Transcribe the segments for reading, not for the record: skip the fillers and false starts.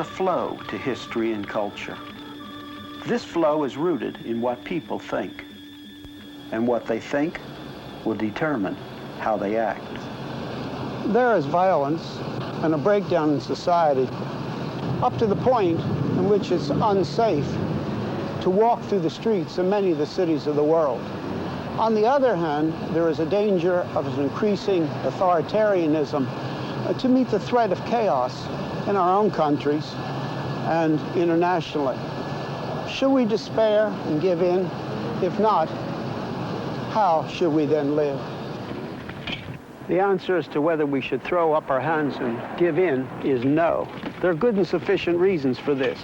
flow to history and culture. This flow is rooted in what people think, and what they think will determine how they act. There is violence and a breakdown in society up to the point in which it's unsafe to walk through the streets in many of the cities of the world. On the other hand, there is a danger of an increasing authoritarianism to meet the threat of chaos in our own countries and internationally. Should we despair and give in? If not, how should we then live? The answer as to whether we should throw up our hands and give in is no. There are good and sufficient reasons for this.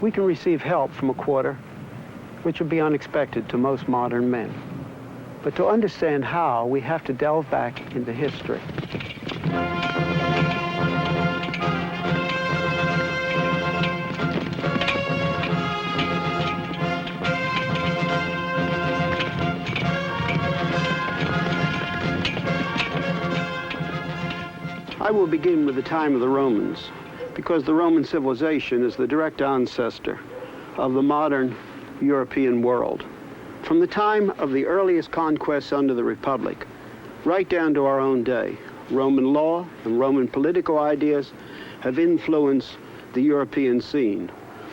We can receive help from a quarter, which would be unexpected to most modern men. But to understand how, we have to delve back into history. I will begin with the time of the Romans, because the Roman civilization is the direct ancestor of the modern European world. From the time of the earliest conquests under the Republic, right down to our own day, Roman law and Roman political ideas have influenced the European scene,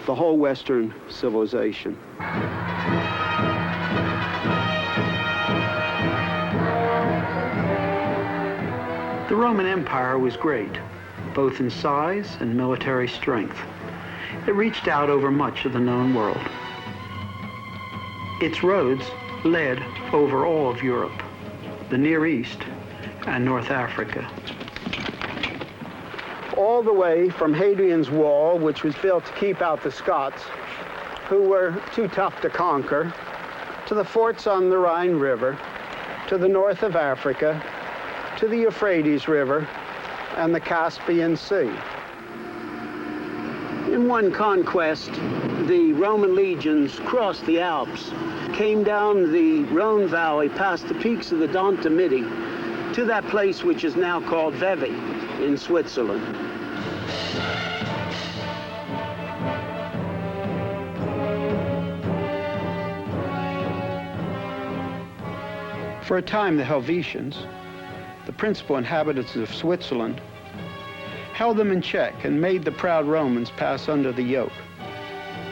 the whole Western civilization. The Roman Empire was great, both in size and military strength. It reached out over much of the known world. Its roads led over all of Europe, the Near East, and North Africa. All the way from Hadrian's Wall, which was built to keep out the Scots, who were too tough to conquer, to the forts on the Rhine River, to the north of Africa, to the Euphrates River, and the Caspian Sea. In one conquest, the Roman legions crossed the Alps, came down the Rhone Valley past the peaks of the Dent du Midi to that place which is now called Vevey in Switzerland. For a time, the Helvetians, the principal inhabitants of Switzerland, held them in check and made the proud Romans pass under the yoke,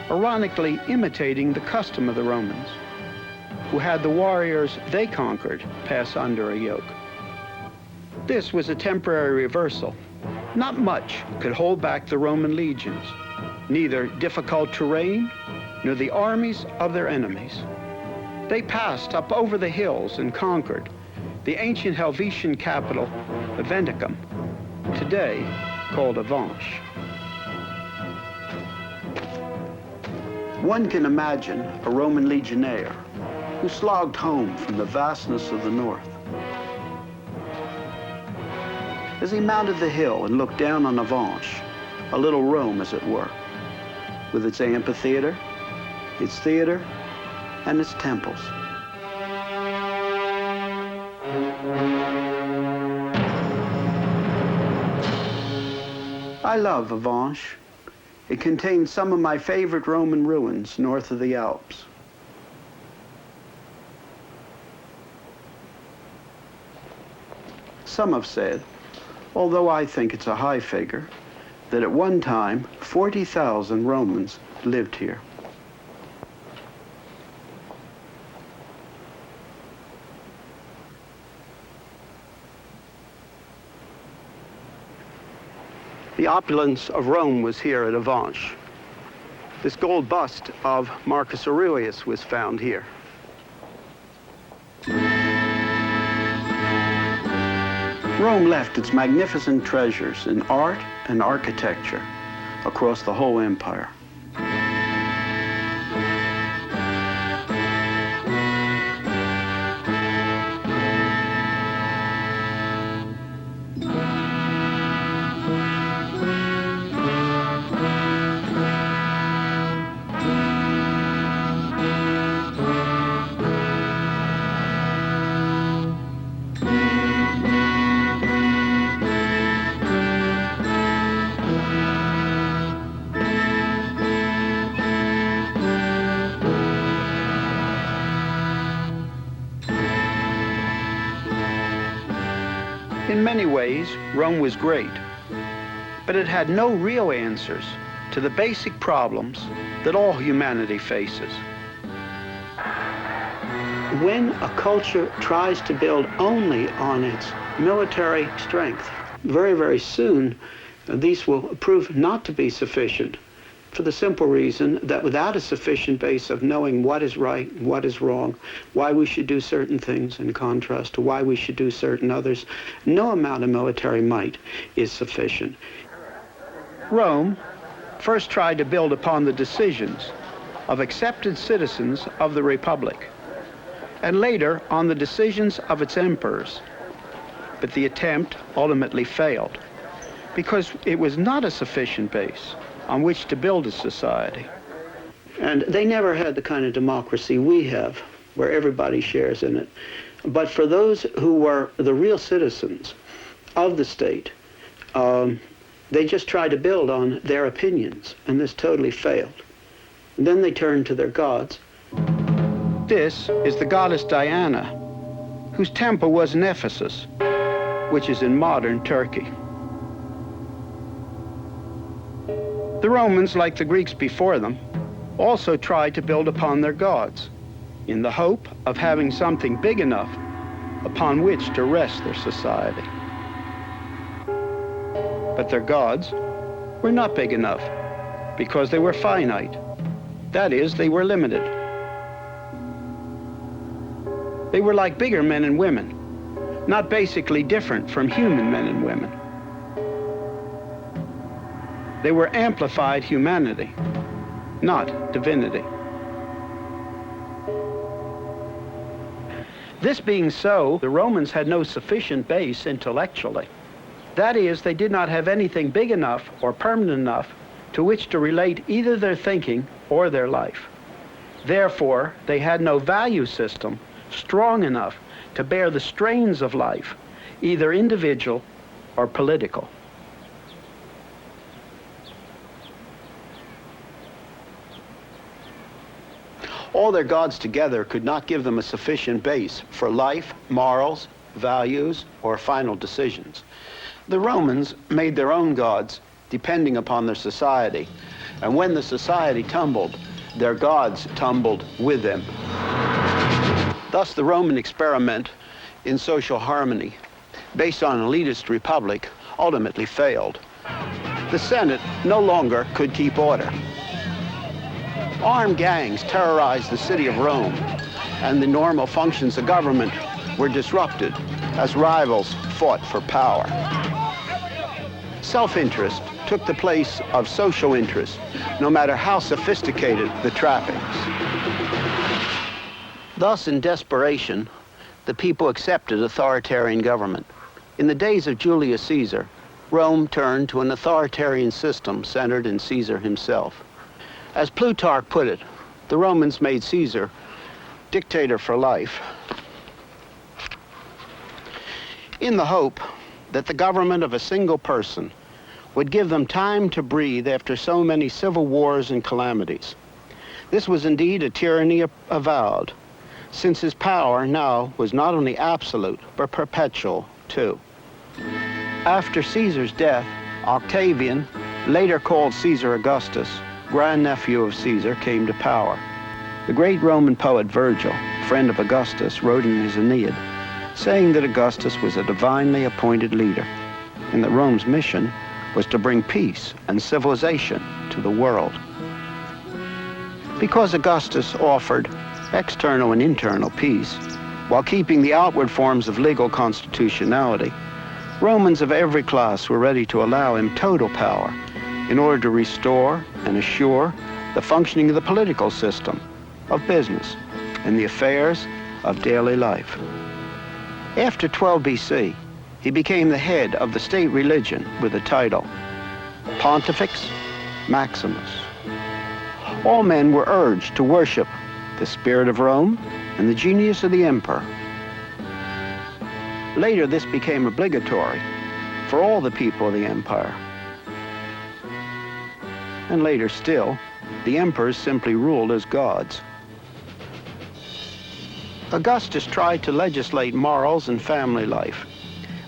ironically imitating the custom of the Romans, who had the warriors they conquered pass under a yoke. This was a temporary reversal. Not much could hold back the Roman legions, neither difficult terrain nor the armies of their enemies. They passed up over the hills and conquered the ancient Helvetian capital, Aventicum, today called Avanches. One can imagine a Roman legionnaire who slogged home from the vastness of the north. As he mounted the hill and looked down on Avanches, a little Rome as it were, with its amphitheater, its theater, and its temples. I love Avanches. It contains some of my favorite Roman ruins north of the Alps. Some have said, although I think it's a high figure, that at one time 40,000 Romans lived here. The opulence of Rome was here at Avanches. This gold bust of Marcus Aurelius was found here. Rome left its magnificent treasures in art and architecture across the whole empire. In many ways, Rome was great, but it had no real answers to the basic problems that all humanity faces. When a culture tries to build only on its military strength, very, very soon, these will prove not to be sufficient, for the simple reason that without a sufficient base of knowing what is right and what is wrong, why we should do certain things in contrast to why we should do certain others, no amount of military might is sufficient. Rome first tried to build upon the decisions of accepted citizens of the Republic, and later on the decisions of its emperors. But the attempt ultimately failed, because it was not a sufficient base on which to build a society. And they never had the kind of democracy we have, where everybody shares in it. But for those who were the real citizens of the state, they just tried to build on their opinions, and this totally failed. And then they turned to their gods. This is the goddess Diana, whose temple was in Ephesus, which is in modern Turkey. The Romans, like the Greeks before them, also tried to build upon their gods, in the hope of having something big enough upon which to rest their society. But their gods were not big enough, because they were finite. That is, they were limited. They were like bigger men and women, not basically different from human men and women. They were amplified humanity, not divinity. This being so, the Romans had no sufficient base intellectually. That is, they did not have anything big enough or permanent enough to which to relate either their thinking or their life. Therefore, they had no value system strong enough to bear the strains of life, either individual or political. All their gods together could not give them a sufficient base for life, morals, values, or final decisions. The Romans made their own gods depending upon their society, and when the society tumbled, their gods tumbled with them. Thus, the Roman experiment in social harmony, based on an elitist republic, ultimately failed. The Senate no longer could keep order. Armed gangs terrorized the city of Rome, and the normal functions of government were disrupted as rivals fought for power. Self-interest took the place of social interest, no matter how sophisticated the trappings. Thus, in desperation, the people accepted authoritarian government. In the days of Julius Caesar, Rome turned to an authoritarian system centered in Caesar himself. As Plutarch put it, the Romans made Caesar dictator for life, in the hope that the government of a single person would give them time to breathe after so many civil wars and calamities. This was indeed a tyranny avowed, since his power now was not only absolute, but perpetual too. After Caesar's death, Octavian, later called Caesar Augustus, grandnephew of Caesar, came to power. The great Roman poet Virgil, friend of Augustus, wrote in his Aeneid, saying that Augustus was a divinely appointed leader, and that Rome's mission was to bring peace and civilization to the world. Because Augustus offered external and internal peace, while keeping the outward forms of legal constitutionality, Romans of every class were ready to allow him total power in order to restore and assure the functioning of the political system, of business, and the affairs of daily life. After 12 BC, he became the head of the state religion with the title Pontifex Maximus. All men were urged to worship the spirit of Rome and the genius of the emperor. Later, this became obligatory for all the people of the empire. And later still, the emperors simply ruled as gods. Augustus tried to legislate morals and family life,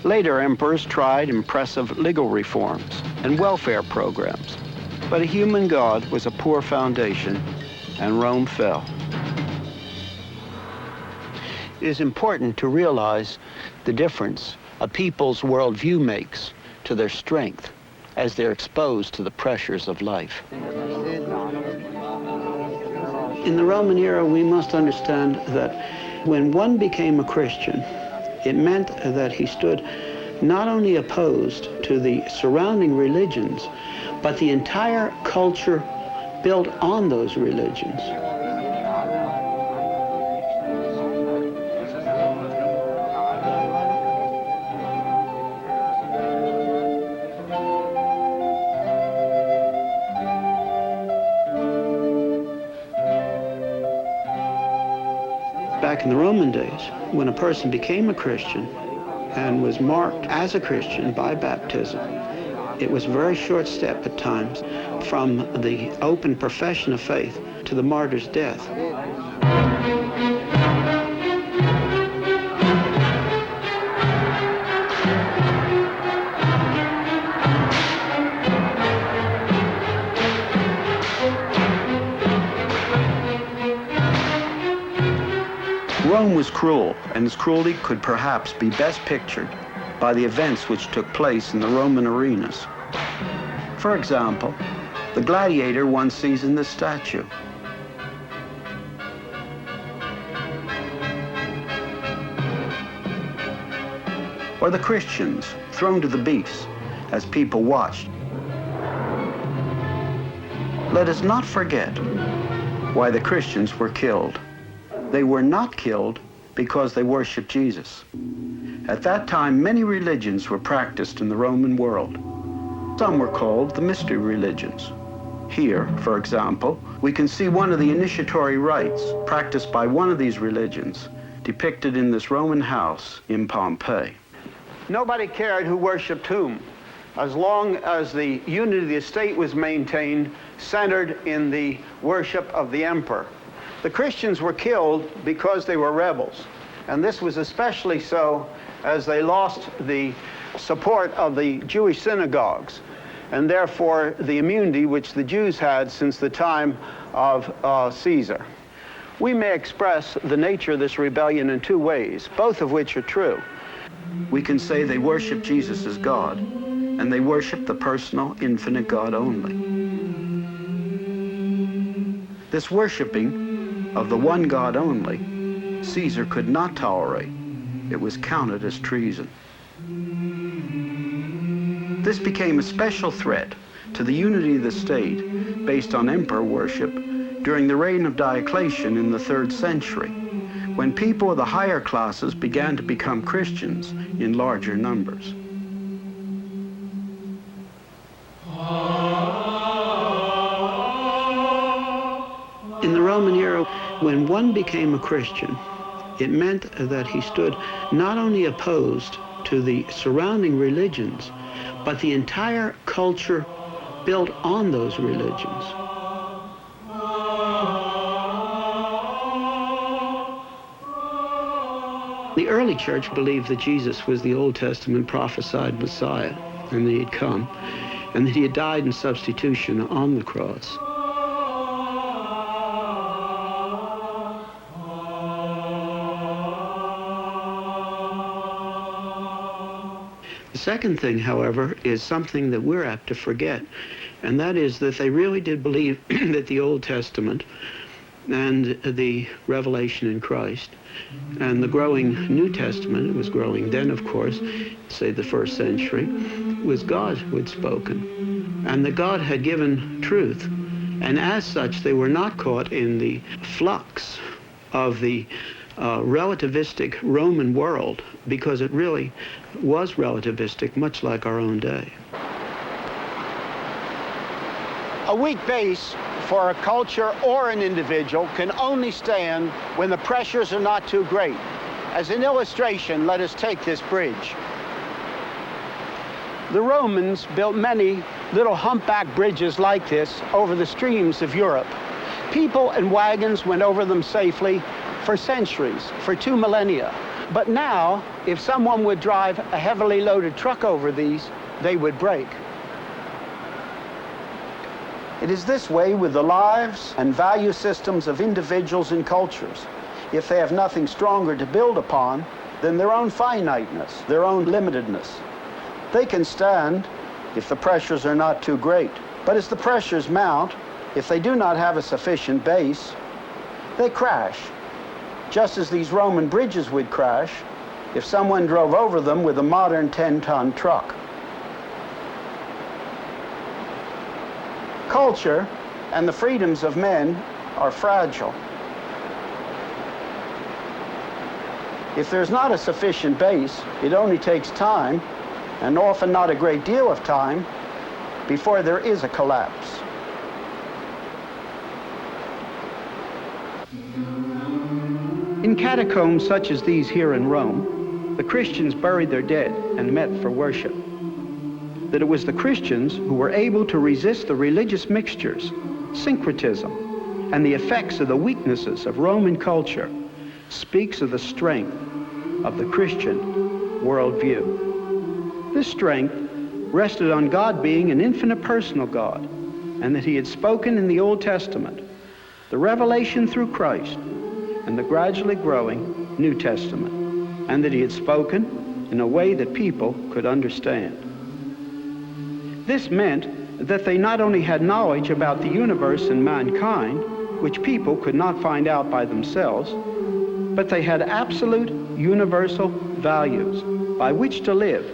Later emperors tried impressive legal reforms and welfare programs, but a human god was a poor foundation, and Rome fell. It is important to realize the difference a people's worldview makes to their strength as they're exposed to the pressures of life. In the Roman era, we must understand that when one became a Christian, it meant that he stood not only opposed to the surrounding religions, but the entire culture built on those religions. Back in the Roman days, when a person became a Christian and was marked as a Christian by baptism, it was a very short step at times from the open profession of faith to the martyr's death. Rome was cruel, and its cruelty could perhaps be best pictured by the events which took place in the Roman arenas. For example, the gladiator one sees in this statue. Or the Christians thrown to the beasts as people watched. Let us not forget why the Christians were killed. They were not killed because they worshiped Jesus. At that time, many religions were practiced in the Roman world. Some were called the mystery religions. Here, for example, we can see one of the initiatory rites practiced by one of these religions, depicted in this Roman house in Pompeii. Nobody cared who worshipped whom, as long as the unity of the state was maintained, centered in the worship of the emperor. The Christians were killed because they were rebels, and this was especially so as they lost the support of the Jewish synagogues, and therefore the immunity which the Jews had since the time of Caesar. We may express the nature of this rebellion in two ways, both of which are true. We can say they worship Jesus as God, and they worship the personal, infinite God only. This worshiping of the one God only, Caesar could not tolerate. It was counted as treason. This became a special threat to the unity of the state based on emperor worship during the reign of Diocletian in the 3rd century, when people of the higher classes began to become Christians in larger numbers. In the Roman era, when one became a Christian, it meant that he stood not only opposed to the surrounding religions, but the entire culture built on those religions. The early church believed that Jesus was the Old Testament prophesied Messiah, and that he had come, and that he had died in substitution on the cross. The second thing, however, is something that we're apt to forget, and that is that they really did believe that the Old Testament and the revelation in Christ and the growing New Testament, it was growing then, of course, say the 1st century, was God who had spoken, and that God had given truth, and as such they were not caught in the flux of the relativistic Roman world, because it really was relativistic, much like our own day. A weak base for a culture or an individual can only stand when the pressures are not too great. As an illustration, let us take this bridge. The Romans built many little humpback bridges like this over the streams of Europe. People and wagons went over them safely for centuries, for 2 millennia. But now, if someone would drive a heavily loaded truck over these, they would break. It is this way with the lives and value systems of individuals and cultures. If they have nothing stronger to build upon than their own finiteness, their own limitedness, they can stand if the pressures are not too great. But as the pressures mount, if they do not have a sufficient base, they crash, just as these Roman bridges would crash if someone drove over them with a modern 10-ton truck. Culture and the freedoms of men are fragile. If there's not a sufficient base, it only takes time, and often not a great deal of time, before there is a collapse. In catacombs such as these here in Rome, the Christians buried their dead and met for worship. That it was the Christians who were able to resist the religious mixtures, syncretism, and the effects of the weaknesses of Roman culture speaks of the strength of the Christian worldview. This strength rested on God being an infinite personal God, and that he had spoken in the Old Testament, the revelation through Christ, and the gradually growing New Testament, and that he had spoken in a way that people could understand. This meant that they not only had knowledge about the universe and mankind, which people could not find out by themselves, but they had absolute universal values by which to live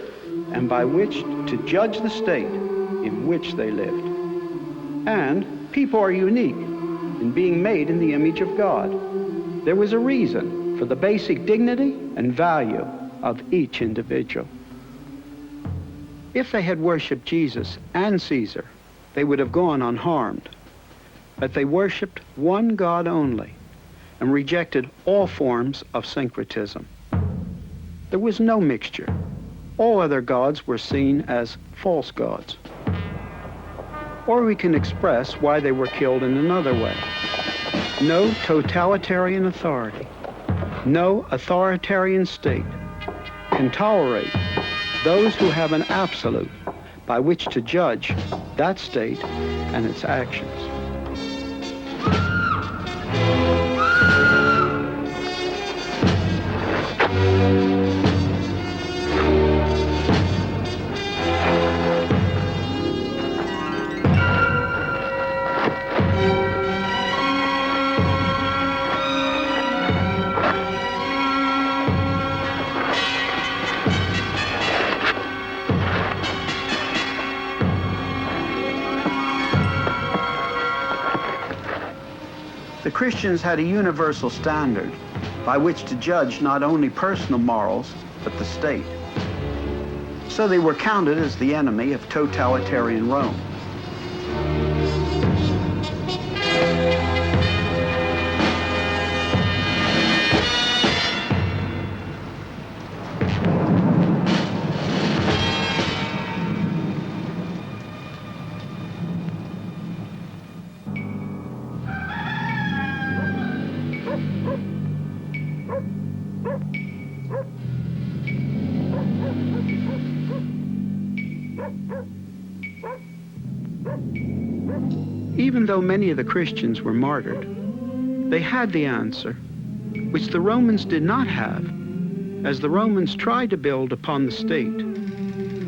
and by which to judge the state in which they lived. And people are unique in being made in the image of God. There was a reason for the basic dignity and value of each individual. If they had worshiped Jesus and Caesar, they would have gone unharmed. But they worshiped one God only and rejected all forms of syncretism. There was no mixture. All other gods were seen as false gods. Or we can express why they were killed in another way. No totalitarian authority, no authoritarian state can tolerate those who have an absolute by which to judge that state and its actions. The Christians had a universal standard by which to judge not only personal morals, but the state. So they were counted as the enemy of totalitarian Rome. Even though many of the Christians were martyred, they had the answer, which the Romans did not have, as the Romans tried to build upon the state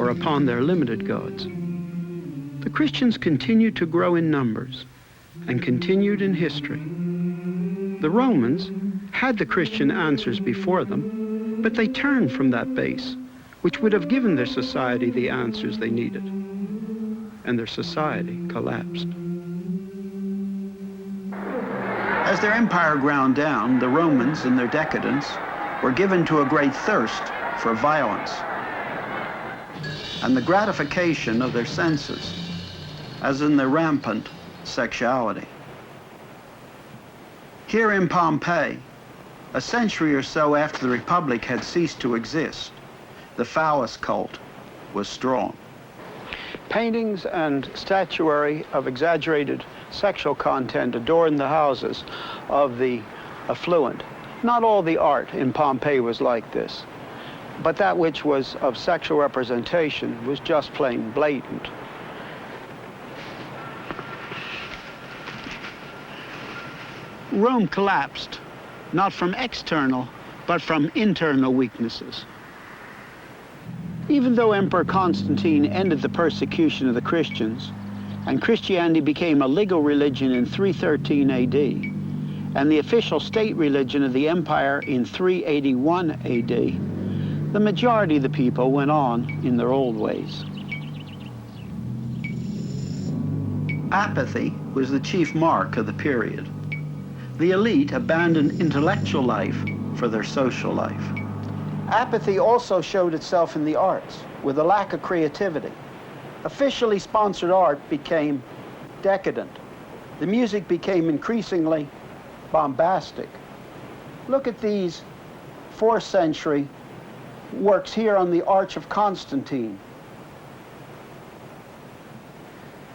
or upon their limited gods. The Christians continued to grow in numbers and continued in history. The Romans had the Christian answers before them, but they turned from that base, which would have given their society the answers they needed, and their society collapsed. As their empire ground down, the Romans, in their decadence, were given to a great thirst for violence and the gratification of their senses, as in their rampant sexuality. Here in Pompeii, a century or so after the Republic had ceased to exist, the phallus cult was strong. Paintings and statuary of exaggerated sexual content adorned the houses of the affluent, Not all the art in Pompeii was like this, but that which was of sexual representation was just plain blatant. Rome collapsed, not from external, but from internal weaknesses. Even though Emperor Constantine ended the persecution of the Christians, and Christianity became a legal religion in 313 AD, and the official state religion of the empire in 381 AD, the majority of the people went on in their old ways. Apathy was the chief mark of the period. The elite abandoned intellectual life for their social life. Apathy also showed itself in the arts, with a lack of creativity. Officially sponsored art became decadent. The music became increasingly bombastic. Look at these 4th century works here on the Arch of Constantine.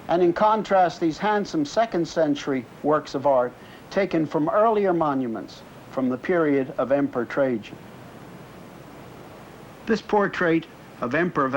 And in contrast, these handsome 2nd century works of art taken from earlier monuments from the period of Emperor Trajan. This portrait of Emperor